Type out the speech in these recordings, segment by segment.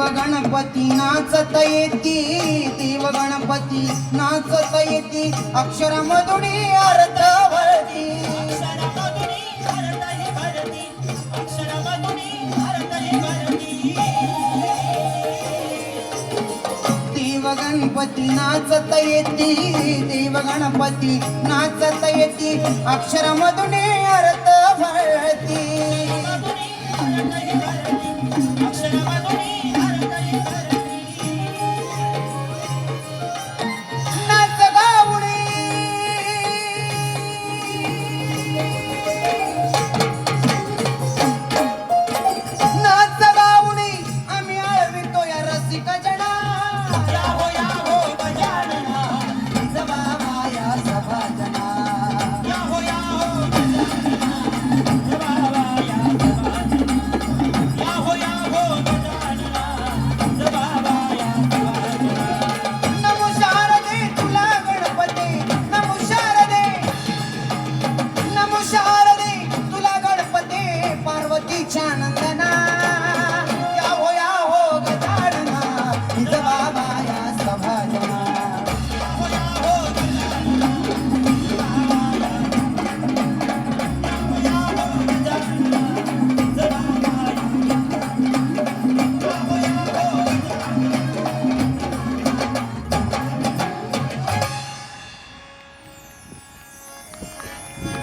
देव गणपती नाचत येती, देव गणपती नाचत येती, अक्षरमधुनी अर्थ भरती, देव गणपती नाचत येती, देव गणपती नाचत येती, अक्षरमधुनी अर्थ भरती,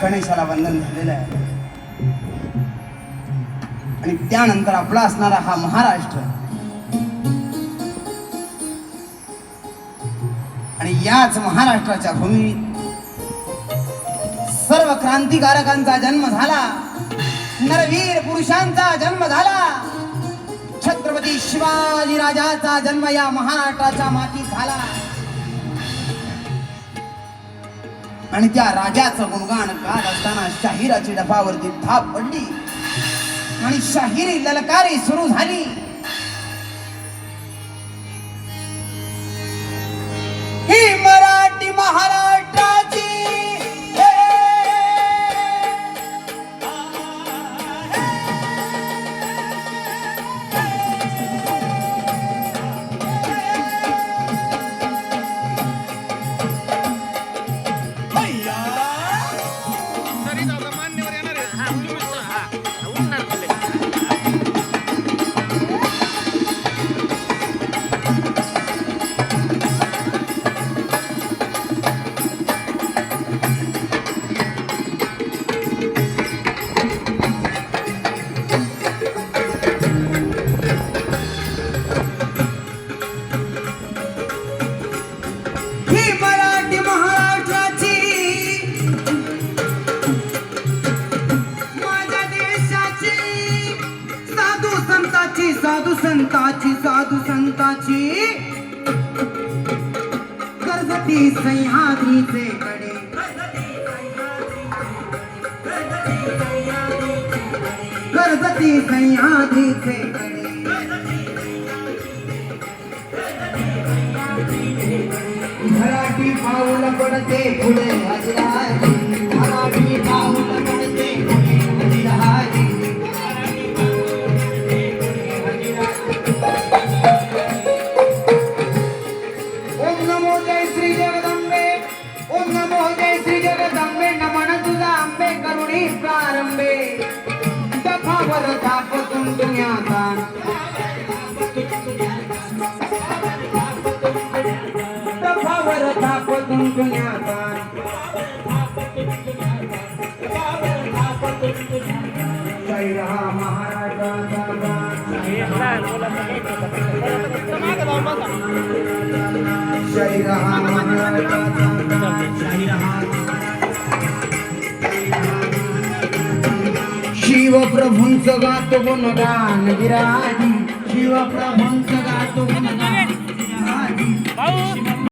गणेशाला वंदन झालेलं आहे. आणि त्यानंतर आपला असणारा हा महाराष्ट्र, आणि याच महाराष्ट्राच्या भूमीत सर्व क्रांतिकारकांचा जन्म झाला, नरवीर पुरुषांचा जन्म झाला, छत्रपती शिवाजी राजाचा जन्म या महाराष्ट्राच्या मातीत झाला. आणि त्या राजाचं गुणगान गात असताना शाहिराची डफावरती थाप पडली आणि शाहिरी ललकारी सुरू झाली. ही मराठी महाराष्ट्राची साधू संताची कर्जती सह्याद्रीचे कडे, कर्जती सह्याद्रीचे कडे, मराठी पाऊल पडते पुढे हजराजी, मराठी पाऊल पडते पुढे हजराजी. प्रारंभे दफावर थापतून दुनियाचा, दफावर थापतून दुनियाचा, जय रहा महाराष्ट्राचा, जय रहा महाराष्ट्राचा, जय रहा शिवप्रभूंचं गातो गुणगान विराजी, शिवप्रभूंचं गातो गुणगान विराजी.